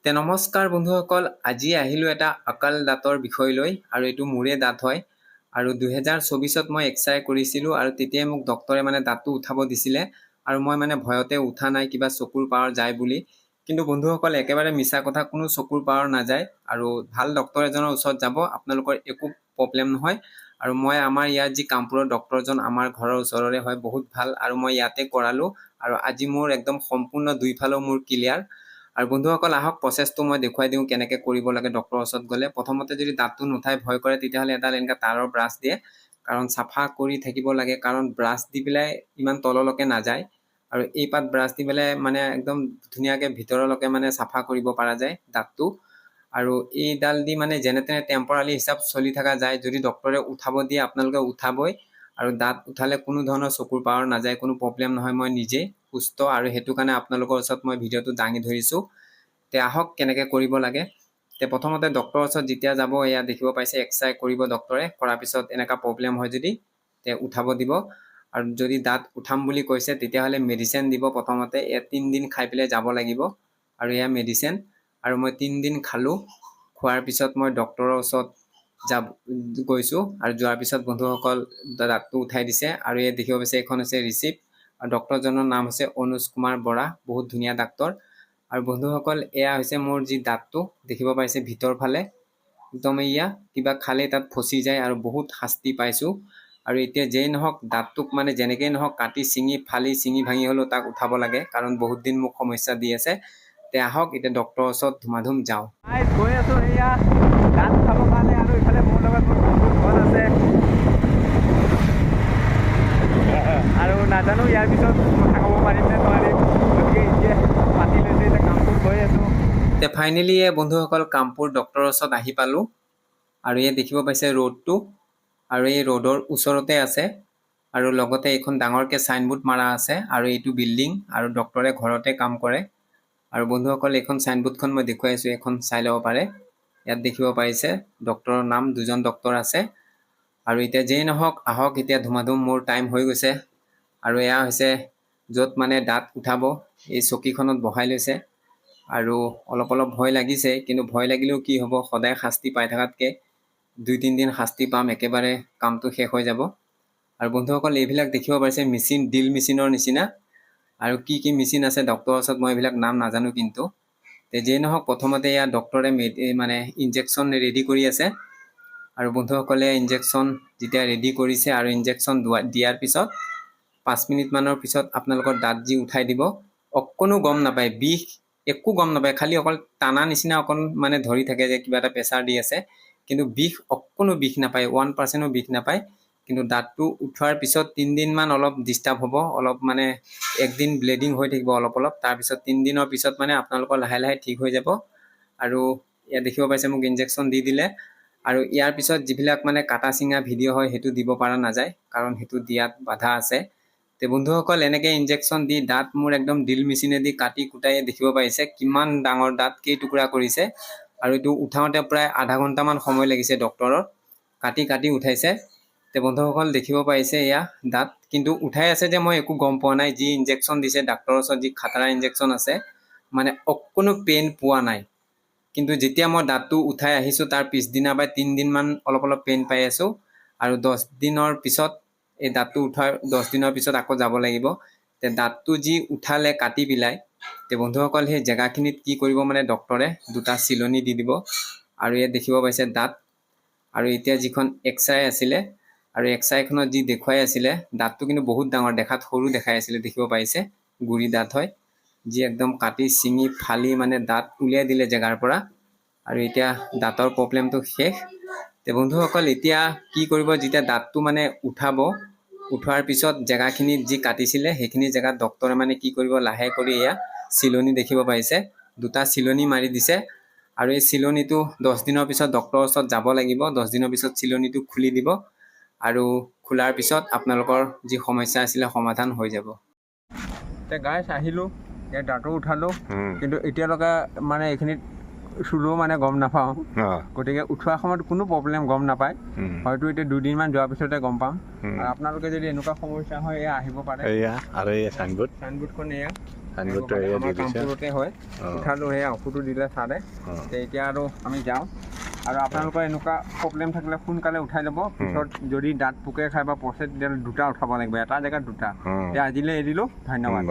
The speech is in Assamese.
নমস্কাৰ বন্ধুসকল, আজি আহিলোঁ এটা আকাল দাঁতৰ বিষয় লৈ আৰু এইটো মোৰে দাঁত হয় আৰু 2024ত মই এক্সৰে কৰিছিলোঁ আৰু তেতিয়াই মোক ডক্টৰে দাঁতটো উঠাব দিছিলে আৰু মই ভয়তে উঠা নাই, কিবা চকুৰ পাৱাৰ যায় বুলি। কিন্তু বন্ধুসকল, একেবাৰে মিছা কথা, কোনো চকুৰ পাৱাৰ নাযায় আৰু ভাল ডক্টৰ এজনৰ ওচৰত যাব, আপোনালোকৰ একো প্ৰব্লেম নহয়। আৰু মই আমাৰ ইয়াত যি কামপুৰৰ ডক্টৰজন আমাৰ ঘৰৰ ওচৰৰে হয়, বহুত ভাল, আৰু মই ইয়াতে কৰালোঁ আৰু আজি মোৰ একদম সম্পূৰ্ণ দুইফালেও মোৰ ক্লিয়াৰ। আৰু বন্ধুসকল, আহক প্ৰচেছটো মই দেখুৱাই দিওঁ কেনেকৈ কৰিব লাগে ডক্টৰৰ ওচৰত গ'লে। প্ৰথমতে যদি দাঁতটো নুঠাই ভয় কৰে, তেতিয়াহ'লে এডাল এনেকৈ তাঁৰৰ ব্ৰাছ দিয়ে, কাৰণ চাফা কৰি থাকিব লাগে, কাৰণ ব্ৰাছ দি পেলাই ইমান তললৈকে নাযায় আৰু এই পাত ব্ৰাছ দি পেলাই একদম ধুনীয়াকৈ ভিতৰলৈকে চাফা কৰিব পৰা যায় দাঁতটো। আৰু এইডাল দি যেনে তেনে টেম্পৰালি হিচাপ চলি থকা যায়। যদি ডক্টৰে উঠাব দিয়ে আপোনালোকে উঠাবই, আৰু দাঁত উঠালে কোনো ধৰণৰ চকুৰ পাৱাৰ নাযায়, কোনো প্ৰব্লেম নহয়। মই নিজেই সুস্থ আৰু সেইটো কাৰণে আপোনালোকৰ ওচৰত মই ভিডিঅ'টো দাঙি ধৰিছোঁ। আহক কেনেকৈ কৰিব লাগে। প্ৰথমতে ডক্টৰৰ ওচৰত যেতিয়া যাব, এয়া দেখিব পাইছে এক্সৰে কৰিব ডক্টৰে, কৰাৰ পিছত এনেকুৱা প্ৰব্লেম হয় যদি উঠাব দিব। আৰু যদি দাঁত উঠাম বুলি কৈছে তেতিয়াহ'লে মেডিচিন দিব। প্ৰথমতে 3 দিন খাই পেলাই যাব লাগিব আৰু এয়া মেডিচিন, আৰু মই 3 দিন খালোঁ। খোৱাৰ পিছত মই ডক্টৰৰ ওচৰত গৈছোঁ আৰু যোৱাৰ পিছত বন্ধুসকল দাঁতটো উঠাই দিছে। আৰু এয়া দেখিব পাইছে, এইখন হৈছে ৰিচিপ্ট, আৰু ডক্টৰজনৰ নাম হৈছে অনুজ কুমাৰ বৰা, বহুত ধুনীয়া ডাক্তৰ। আৰু বন্ধুসকল, এয়া হৈছে মোৰ যি দাঁতটো দেখিব পাইছে ভিতৰ ফালে, একদম এয়া কিবা খালে তাত ফচি যায় আৰু বহুত শাস্তি পাইছোঁ। আৰু এতিয়া যেই নহওক দাঁতটোক যেনেকেই নহওক কাটি ফালি চিঙি ভাঙি হ'লেও তাক উঠাব লাগে, কাৰণ বহুত দিন মোক সমস্যা দি আছে। আহক এতিয়া ডক্টৰৰ ওচৰত ধুমাধুম যাওঁ। গৈ আছোঁ এয়া দাঁত উঠাবৰ কাৰণে, আৰু ইফালে মোৰ লগত মোৰ ঘৰ আছে আৰু নাজানো ইয়াৰ পিছত কথা ক'ব পাৰিম নে নোৱাৰিম, গতিকে এতিয়া পাতি লৈছোঁ, এতিয়া কামপুৰ গৈ আছোঁ। ফাইনেলি বন্ধুসকল কামপুৰ ডক্টৰৰ ওচৰত আহি পালোঁ, আৰু এই দেখিব পাইছে ৰোডটো, আৰু এই ৰোডৰ ওচৰতে আছে, আৰু লগতে এইখন ডাঙৰকৈ চাইনবোৰ্ড মাৰা আছে, আৰু এইটো বিল্ডিং, আৰু ডক্টৰে ঘৰতে কাম কৰে। আৰু বন্ধুসকল, এইখন চাইনবোৰ্ডখন মই দেখুৱাই আছোঁ, এইখন চাই ল'ব পাৰে। ইয়াত দেখিব পাৰিছে ডক্টৰৰ নাম, 2জন ডক্টৰ আছে। আৰু এতিয়া যেই নহওক আহক, এতিয়া ধুমাধুম মোৰ টাইম হৈ গৈছে। আৰু এয়া হৈছে য'ত দাঁত উঠাব, এই চকীখনত বহাই লৈছে। আৰু অলপ ভয় লাগিছে, কিন্তু ভয় লাগিলেও কি হ'ব, সদায় শাস্তি পাই থকাতকৈ 2-3 দিন শাস্তি পাম, একেবাৰে কামটো শেষ হৈ যাব। আৰু বন্ধুসকল, এইবিলাক দেখিব পাৰিছে মেচিন, ড্ৰিল মেচিনৰ নিচিনা, আৰু কি কি মেচিন আছে ডক্টৰৰ ওচৰত মই এইবিলাক নাম নাজানো। কিন্তু যেই নহওক প্ৰথমতে এয়া ডক্টৰে ইনজেকশ্যন ৰেডি কৰি আছে। আৰু বন্ধুসকলে ইনজেকশ্যন যেতিয়া ৰেডি কৰিছে, আৰু ইনজেকশ্যন দিয়াৰ পিছত 5 মিনিটমানৰ পিছত আপোনালোকৰ দাঁত যি উঠাই দিব, অকণো গম নাপায়, বিষ একো গম নাপায়, খালি অকল টানা নিচিনা অকণ ধৰি থাকে যে কিবা এটা প্ৰেছাৰ দি আছে, কিন্তু অকণো বিষ নাপায়, 1%ও বিষ নাপায়। কিন্তু দাঁতটো উঠোৱাৰ পিছত 3 দিনমান অলপ ডিষ্টাৰ্ব হ'ব, অলপ 1 দিন ব্লিডিং হৈ থাকিব অলপ। তাৰপিছত 3 দিনৰ পিছত আপোনালোকৰ লাহে লাহে ঠিক হৈ যাব। আৰু ইয়াত দেখিব পাইছে মোক ইনজেকশ্যন দি দিলে। আৰু ইয়াৰ পিছত যিবিলাক কাটা চিঙা ভিডিঅ' হয়, সেইটো দিব পৰা নাযায়, কাৰণ সেইটো দিয়াত বাধা আছে। বন্ধুসকল, এনেকৈ ইনজেকশ্যন দি দাঁত মোৰ একদম ড্ৰিল মেচিনেদি কাটি কুটাই দেখিব পাৰিছে কিমান ডাঙৰ দাঁত কেইটুকুৰা কৰিছে। আৰু এইটো উঠাওঁতে প্ৰায় আধা ঘণ্টামান সময় লাগিছে ডক্টৰৰ, কাটি উঠাইছে। বন্ধুসকল দেখিব পাৰিছে এয়া দাঁত, কিন্তু উঠাই আছে যে মই একো গম পোৱা নাই। যি ইনজেকশ্যন দিছে ডাক্তৰৰ ওচৰত, যি খাটাৰা ইনজেকশ্যন আছে, অকণো পেইন পোৱা নাই। কিন্তু যেতিয়া মই দাঁতটো উঠাই আহিছোঁ, তাৰ পিছদিনা বা 3 দিনমান অলপ পেইন পাই আছোঁ। আৰু 10 দিনৰ পিছত, এই দাঁতটো উঠাৰ 10 দিনৰ পিছত আকৌ যাব লাগিব। দাঁতটো যি উঠালে কাটি পেলাই, বন্ধুসকল সেই জেগাখিনিত কি কৰিব, ডক্টৰে 2টা চিলনি দি দিব। আৰু ইয়াত দেখিব পাইছে দাঁত। আৰু এতিয়া যিখন এক্সৰে আছিলে, আৰু এক্সৰেখনত যি দেখুৱাই আছিলে, দাঁতটো কিন্তু বহুত ডাঙৰ, দেখাত সৰু দেখাই আছিলে, দেখিব পাৰিছে গুৰি দাঁত হয়, যি একদম কাটি চিঙি ফালি দাঁত উলিয়াই দিলে জেগাৰ পৰা। আৰু এতিয়া দাঁতৰ প্ৰব্লেমটো শেষ। বন্ধুসকল, এতিয়া কি কৰিব, যেতিয়া দাঁতটো উঠোৱাৰ পিছত জেগাখিনিত যি কাটিছিলে, সেইখিনি জেগাত ডক্টৰে কি কৰিব, লাহে কৰি এয়া চিলনি দেখিব পাৰিছে, 2টা চিলনি মাৰি দিছে। আৰু এই চিলনিটো 10 দিনৰ পিছত ডক্টৰৰ ওচৰত যাব লাগিব। 10 দিনৰ পিছত চিলনিটো খুলি দিব, আৰু খোলাৰ পিছত আপোনালোকৰ যি সমস্যা আছিলে সমাধান হৈ যাব। গাইছ আহিলোঁ, ইয়াত দাঁতো উঠালোঁ, কিন্তু এতিয়ালৈকে এইখিনিত চুলেও গম নাপাওঁ। গতিকে উঠোৱাৰ সময়ত কোনো প্ৰব্লেম গম নাপায়, হয়তো এতিয়া 2 দিনমান যোৱাৰ পিছতে গম পাম। আৰু আপোনালোকে যদি এনেকুৱা সমস্যা হয়, এয়া আহিব পাৰে। এয়া আৰু এই চাইনবোৰ্ডখন এয়া সাইনবোৰ্ডটো এয়া দি আমাৰ দিছে কামপুৰতে হয় উঠালোঁ সেয়া ঔষধটো দিলে ছাৰে এতিয়া আৰু আমি যাওঁ আৰু আপোনালোকৰ এনেকুৱা প্ৰব্লেম থাকিলে সোনকালে উঠাই ল'ব পিছত যদি দাঁত পোকে খাই বা পচে তেতিয়াহ'লে দুটা উঠাব লাগিব এটা জেগাত দুটা এতিয়া আজিলৈ এৰিলোঁ ধন্যবাদ